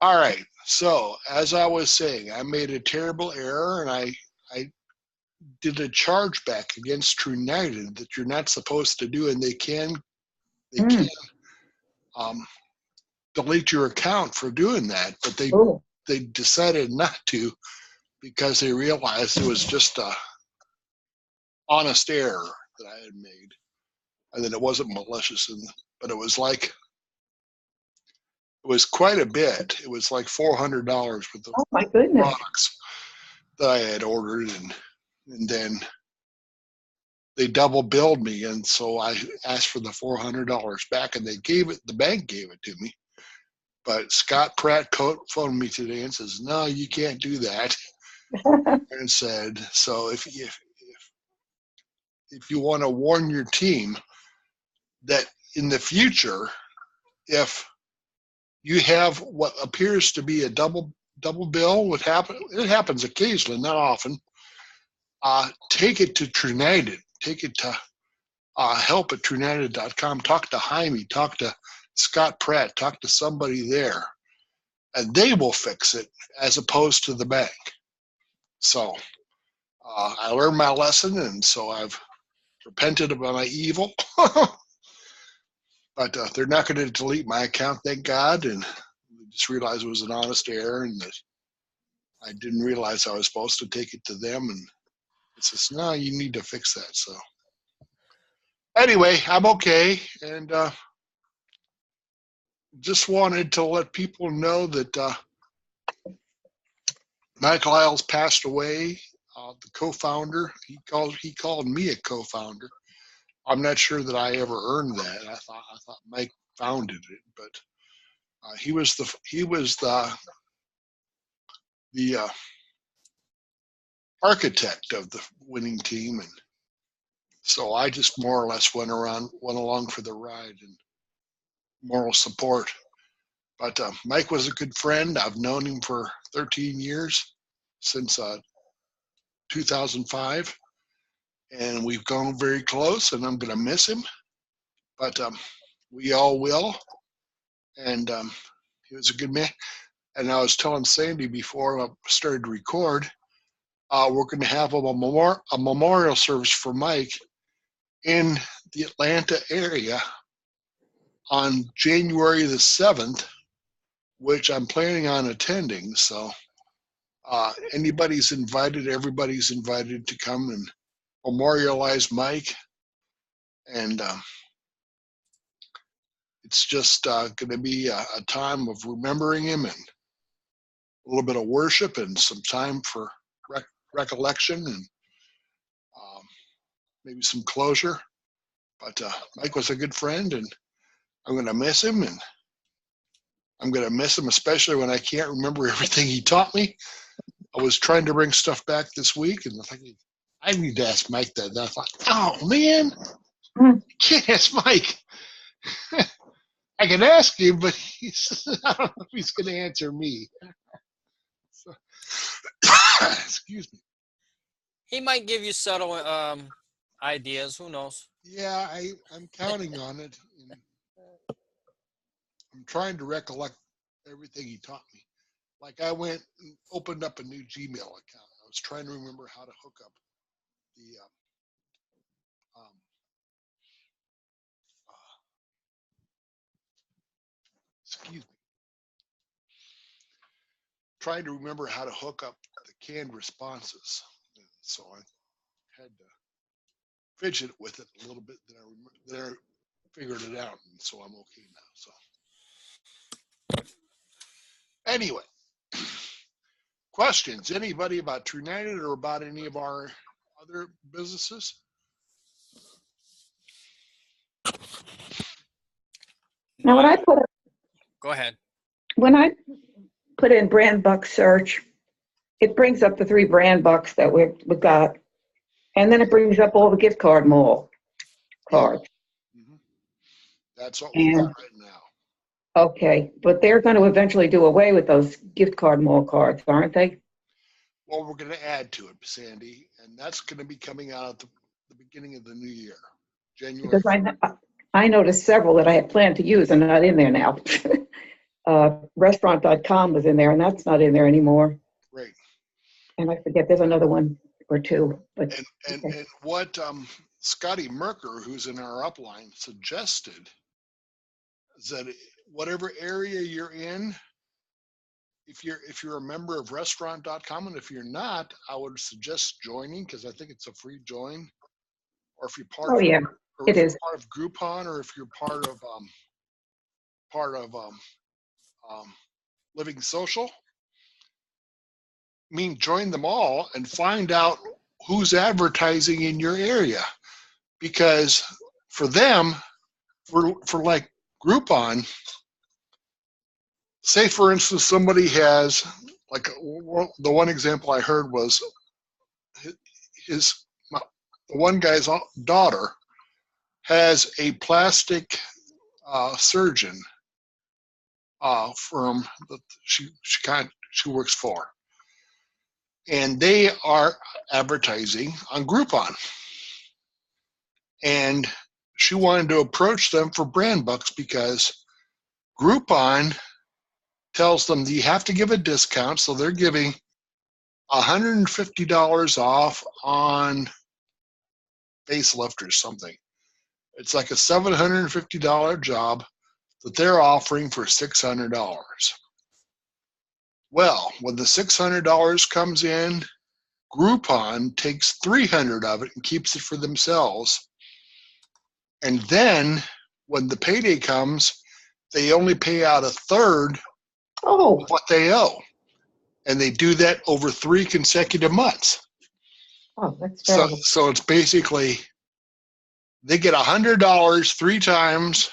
All right. So as I was saying, I made a terrible error, and I did a chargeback against True United that you're not supposed to do, and they can Mm. um, delete your account for doing that, but Oh, they decided not to because they realized it was just a honest error that I had made, and that it wasn't malicious. But it was quite a bit. It was like $400 worth of oh my goodness. products that I had ordered, and then they double billed me, and so I asked for the $400 back, and the bank gave it to me. But Scott Pratt phoned me today and says, "No, you can't do that." And said, "So if you want to warn your team that in the future, if you have what appears to be a double bill, it happens occasionally, not often. Take it to Trunited. Take it to help at Trunited.com. Talk to Jaime. Talk to Scott Pratt. Talk to somebody there, and they will fix it as opposed to the bank." So I learned my lesson, and so I've repented of my evil. But they're not going to delete my account, thank God. And just realized it was an honest error, and that I didn't realize I was supposed to take it to them. And it says, "No, you need to fix that." So anyway, I'm okay, and just wanted to let people know that Mike Lyles passed away. The co-founder, he called me a co-founder. I'm not sure that I ever earned that. I thought Mike founded it, but he was the architect of the winning team, and so I just more or less went along for the ride and moral support. But Mike was a good friend. I've known him for 13 years, since 2005, and we've gone very close. And I'm going to miss him, but we all will. And he was a good man. And I was telling Sandy before I started to record, we're going to have a memorial service for Mike in the Atlanta area on January the 7th, which I'm planning on attending. So anybody's invited, everybody's invited to come and memorialize Mike. And it's just going to be a time of remembering him, and a little bit of worship, and some time for recollection, and um, maybe some closure. But Mike was a good friend, and I'm going to miss him, and I'm going to miss him especially when I can't remember everything he taught me. I was trying to bring stuff back this week, and I need to ask Mike that. And I thought, oh man, Mm. I can't ask Mike. I can ask him, but I don't know if he's going to answer me. So, excuse me. He might give you subtle ideas. Who knows? Yeah, I'm counting on it. And I'm trying to recollect everything he taught me. Like I went and opened up a new Gmail account. I was trying to remember how to hook up the um, uh, excuse me, trying to remember how to hook up the canned responses. And so I had to fidget with it a little bit. Then I figured it out, and so I'm okay now. So anyway, questions? Anybody about True United or about any of our other businesses? Now, No, go ahead. when I put in brand buck search, it brings up the three brand bucks that we've got, and then it brings up all the gift card mall Yeah, cards. hmm that's what we've got And right now. okay, but they're going to eventually do away with those gift card mall cards, aren't they? Well, we're going to add to it, Sandy, and that's going to be coming out at the beginning of the new year, January Because 1st. I noticed several that I had planned to use are not in there now. restaurant.com was in there, and that's not in there anymore. Right. And I forget, there's another one or two, but And what Scotty Merker, who's in our upline, suggested is that whatever area you're in, if you're a member of restaurant.com, and if you're not, I would suggest joining, because I think it's a free join. Or if you're part oh of yeah, or it if you're is. part of Groupon, or if you're part of Living Social, join them all and find out who's advertising in your area, because for them, for like Groupon, say for instance somebody has, like, the one example I heard was the one guy's daughter has a plastic surgeon firm that she works for, and they are advertising on Groupon, and she wanted to approach them for brand bucks because Groupon tells them that you have to give a discount, so they're giving $150 off on facelift or something. It's like a $750 job that they're offering for $600. Well, when the $600 comes in, Groupon takes $300 of it and keeps it for themselves. And then when the payday comes, they only pay out a third Oh, of what they owe. And they do that over 3 consecutive months. oh, that's So, terrible. so it's basically, they get $100 3 times,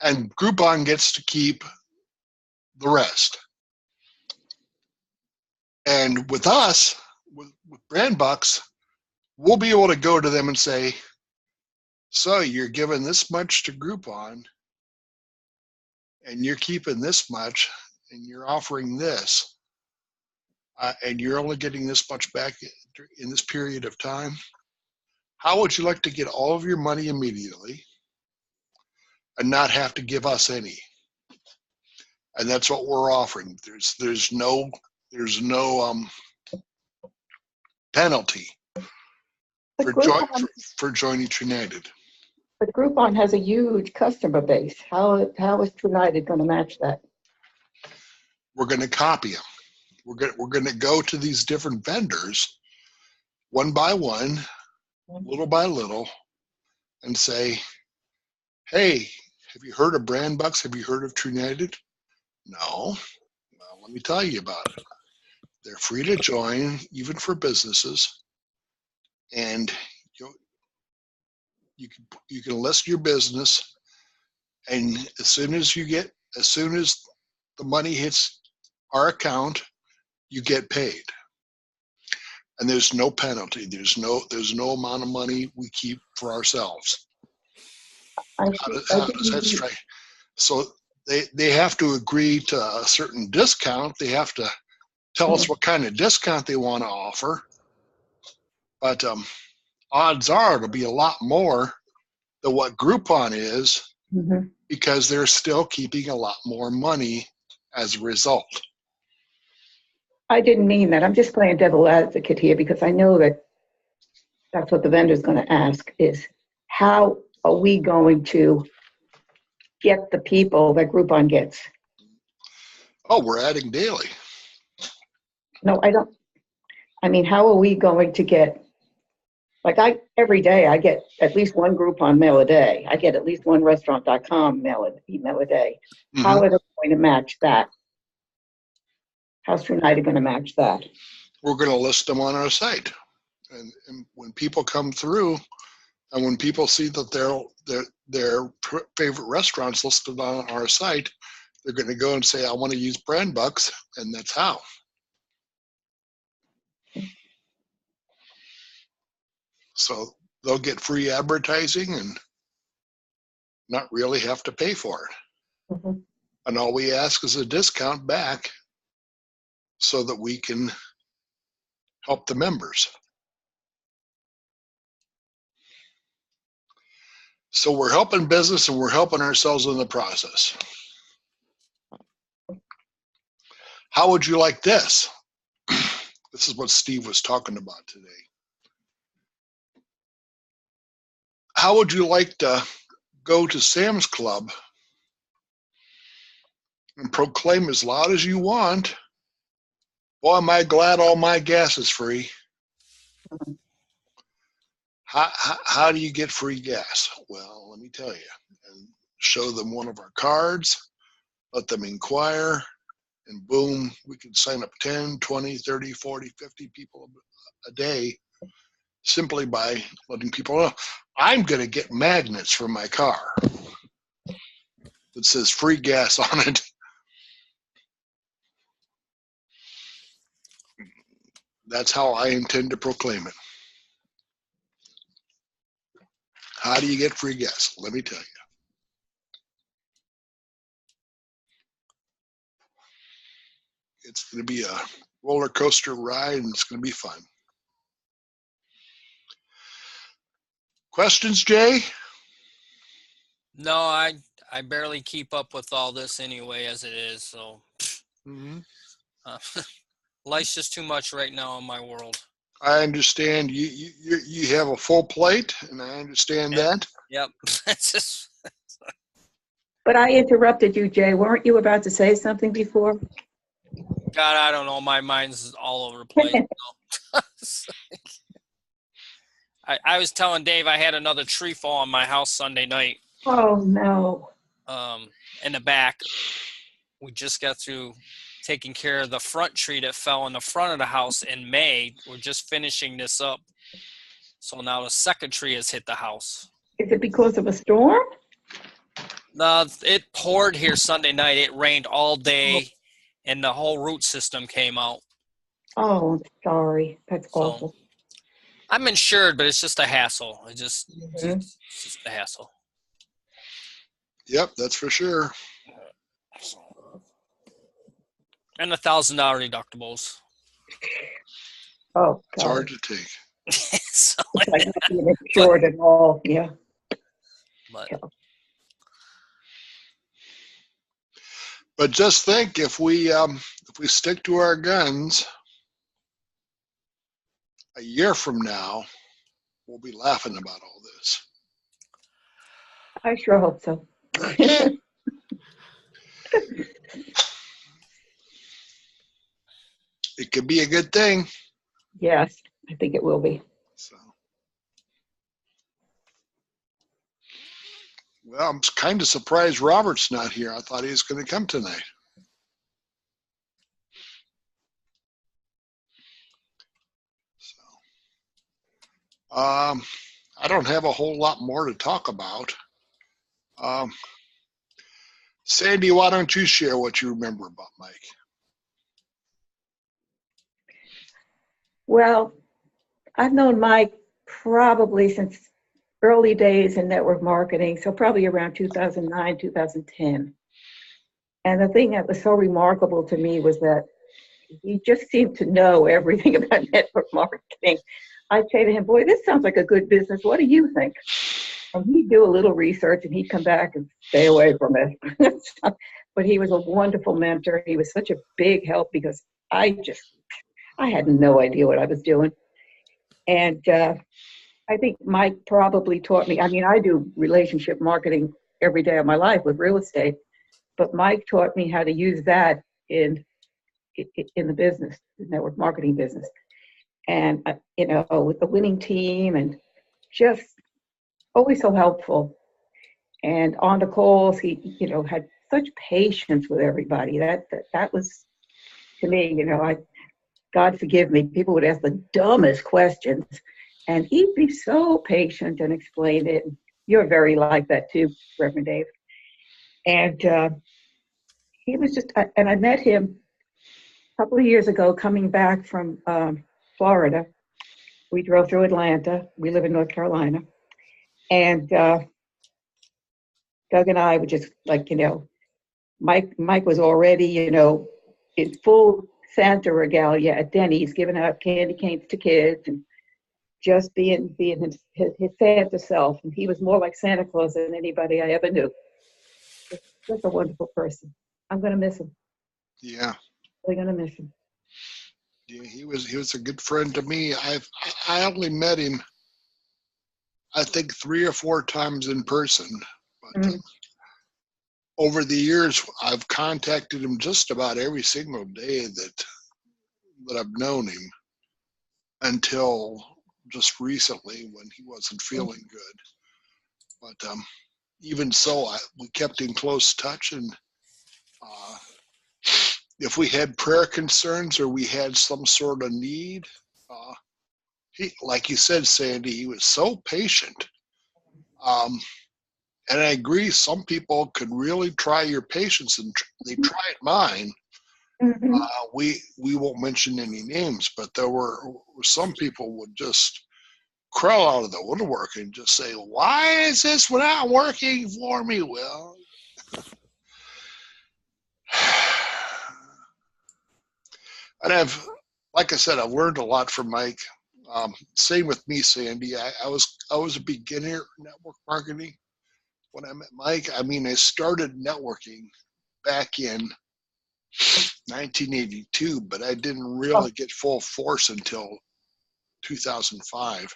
and Groupon gets to keep the rest. And with us, with Brand Bucks, we'll be able to go to them and say, so you're giving this much to Groupon, and you're keeping this much, and you're offering this, and you're only getting this much back in this period of time. How would you like to get all of your money immediately and not have to give us any? And that's what we're offering. There's no penalty But for joining Trunited. But Groupon has a huge customer base. How is Trunited going to match that? We're going to copy them. We're going to go to these different vendors one by one, little by little, and say, hey, have you heard of Brand Bucks? Have you heard of Trunited? No. Well, let me tell you about it. They're free to join, even for businesses, and you can list your business, and as soon as the money hits our account, you get paid. And there's no penalty. There's no amount of money we keep for ourselves. How does that strike? So they have to agree to a certain discount. They have to tell us what kind of discount they want to offer. But odds are it'll be a lot more than what Groupon is, because they're still keeping a lot more money as a result. I didn't mean that. I'm just playing devil advocate here because I know that that's what the vendor's going to ask is, how are we going to get the people that Groupon gets? Oh, we're adding daily. No, I don't. I mean, how are we going to get, every day I get at least one Groupon mail a day. I get at least one restaurant.com email a day. Mm-hmm. How are they going to match that? How's Trunited going to match that? We're going to list them on our site. And when people come through, and when people see that their favorite restaurants listed on our site, they're going to go and say, I want to use Brand Bucks, and that's how. So they'll get free advertising and not really have to pay for it. Mm-hmm. And all we ask is a discount back so that we can help the members. So we're helping business and we're helping ourselves in the process. How would you like this? This is what Steve was talking about today. How would you like to go to Sam's Club and proclaim as loud as you want, boy, am I glad all my gas is free? How do you get free gas? Well, let me tell you. And show them one of our cards, let them inquire, and boom, we can sign up 10, 20, 30, 40, 50 people a day simply by letting people know. I'm going to get magnets for my car that says free gas on it. That's how I intend to proclaim it. How do you get free gas? Let me tell you. It's going to be a roller coaster ride, and it's going to be fun. Questions, Jay? No, I barely keep up with all this anyway as it is. So life's just too much right now in my world. I understand you have a full plate, and I understand that. Yep. That's just. But I interrupted you, Jay. Weren't you about to say something before? God, I don't know. My mind's all over the place. I was telling Dave I had another tree fall on my house Sunday night. Oh, no. In the back. We just got through taking care of the front tree that fell in the front of the house in May. We're just finishing this up. So now the second tree has hit the house. Is it because of a storm? No, it poured here Sunday night. It rained all day, and the whole root system came out. Oh, I'm sorry. That's So, awful. I'm insured, but it's just a hassle. It's just a hassle. Yep, that's for sure. And $1,000 deductibles. Oh, God. It's hard to take. So, It's like not being insured at all. Yeah. But just think, if we stick to our guns, a year from now, we'll be laughing about all this. I sure hope so. It could be a good thing. Yes, I think it will be. So, well, I'm kind of surprised Robert's not here. I thought he was going to come tonight. So, I don't have a whole lot more to talk about. Sandy, why don't you share what you remember about Mike? Well, I've known Mike probably since early days in network marketing, so probably around 2009, 2010. And the thing that was so remarkable to me was that he just seemed to know everything about network marketing. I'd say to him, boy, this sounds like a good business. What do you think? And he'd do a little research and he'd come back and stay away from it. But he was a wonderful mentor. He was such a big help because I had no idea what I was doing. And I think Mike probably taught me, I mean, I do relationship marketing every day of my life with real estate, but Mike taught me how to use that in the business, the network marketing business. And, with the winning team and just always so helpful. And on the calls, he, had such patience with everybody. That was, to me, God forgive me, people would ask the dumbest questions, and he'd be so patient and explain it. You're very like that too, Reverend Dave. And he was just, and I met him a couple of years ago coming back from Florida. We drove through Atlanta. We live in North Carolina. And Doug and I were just like, Mike was already, in full Santa regalia at Denny's, giving out candy canes to kids and just being his Santa self. And he was more like Santa Claus than anybody I ever knew. Just a wonderful person. I'm going to miss him. Yeah. We're gonna miss him. Yeah, he was a good friend to me. I only met him, I think, 3 or 4 times in person, but Mhm. over the years I've contacted him just about every single day that I've known him, until just recently when he wasn't feeling good. But even so, we kept in close touch, and uh, if we had prayer concerns or we had some sort of need, uh, he, like you said, Sandy, he was so patient. Um, and I agree, some people could really try your patience, and they tried mine. Mhm. We won't mention any names, but there were some people would just crawl out of the woodwork and just say, "Why is this not working for me?" Well, and like I said, I've learned a lot from Mike. Same with me, Sandy. I was a beginner at network marketing when I met Mike. I mean, I started networking back in 1982, but I didn't Oh, really get full force until 2005,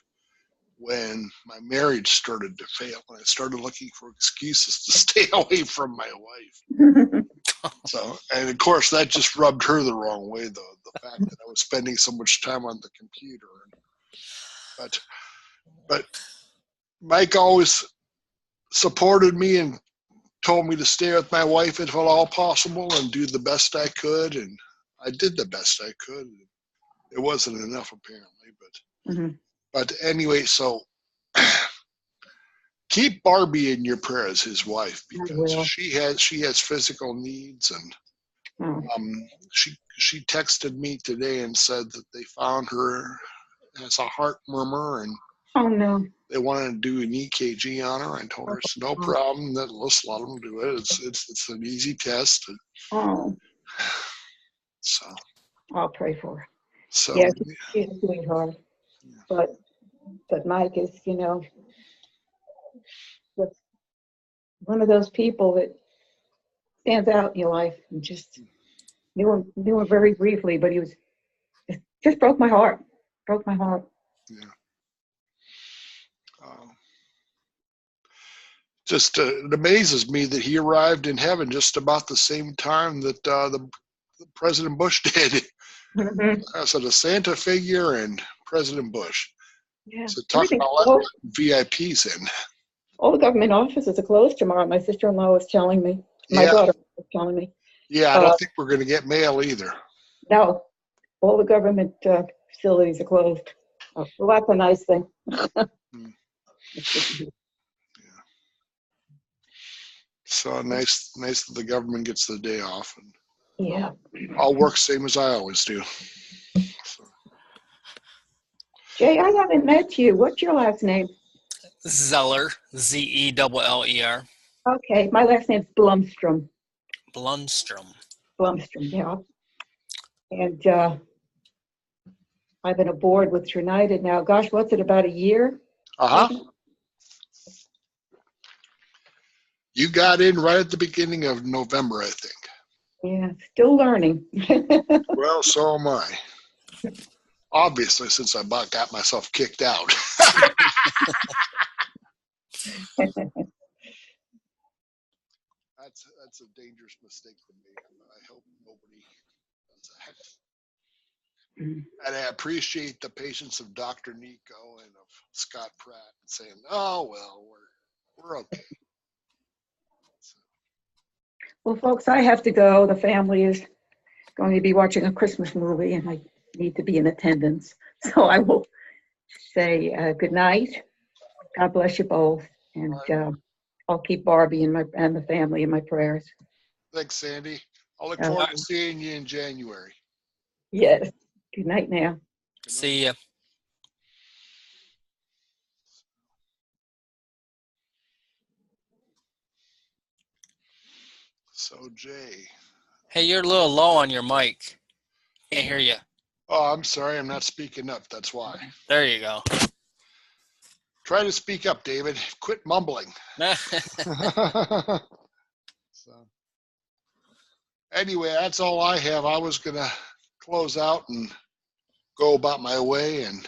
when my marriage started to fail and I started looking for excuses to stay away from my wife. So, and of course, that just rubbed her the wrong way, though, the fact that I was spending so much time on the computer. But Mike always supported me and told me to stay with my wife if at all possible and do the best I could, and I did the best I could. It wasn't enough, apparently, Mhm. but anyway, so keep Barbie in your prayers, his wife, I because will. she has physical needs, and Oh, she texted me today and said that they found her has a heart murmur, and oh no. they wanted to do an EKG on her. I told her it's no Oh, problem. That let's let them do it. It's an easy test. oh, So I'll pray for her. so Yeah, she's a sweetheart. But Mike is, just one of those people that stands out in your life. And just knew him very briefly, but he was just broke my heart. Broke my heart. yeah. Uh, just it amazes me that he arrived in heaven just about the same time that the President Bush did. Mhm. So the Santa figure and President Bush. Yeah, So talk everything's about letting closed. VIPs in. All the government offices are closed tomorrow. My sister-in-law was telling me. My Yeah, daughter was telling me. yeah. I Uh, don't think we're going to get mail either. no, all the government facilities are closed. Oh, well, that's a nice thing. Mm, It's good to be. yeah. So nice that the government gets the day off, and Yeah. I'll work same as I always do. So, Jay, I haven't met you. What's your last name? Zeller, Zeller. Okay, my last name's Blumstrom. Blundstrom. Blumstrom, yeah. And I've been aboard with United now. Gosh, what's it, about a year? uh-huh. You got in right at the beginning of November, I think. Yeah, still learning. Well, so am I. Obviously, since I got myself kicked out. That's a dangerous mistake to make. I hope nobody does that. And I appreciate the patience of Dr. Nico and of Scott Pratt saying, "Oh well, we're okay." So, Well, folks, I have to go. The family is going to be watching a Christmas movie, and I need to be in attendance. So I will say good night. God bless you both, all and right. I'll keep Barbie and the family in my prayers. Thanks, Sandy. I'll look Uh, forward to seeing you in January. yes. Good night now. Good night. See ya. So, Jay. Hey, you're a little low on your mic. Can't hear you. Oh, I'm sorry. I'm not speaking up. That's why. There you go. Try to speak up, David. Quit mumbling. So, anyway, that's all I have. I was gonna close out and go about my way and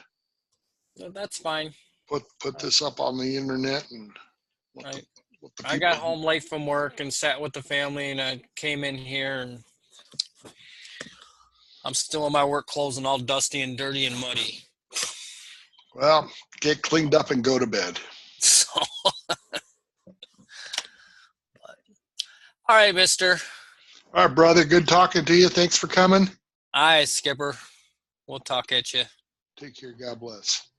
No, that's fine. put this up on the internet and let Right. let the I got people. home late from work and sat with the family, and I came in here, and I'm still in my work clothes and all dusty and dirty and muddy. Well, get cleaned up and go to bed. So, all right, mister. All right, brother. Good talking to you. Thanks for coming. All right, Skipper. We'll talk at you. Take care. God bless.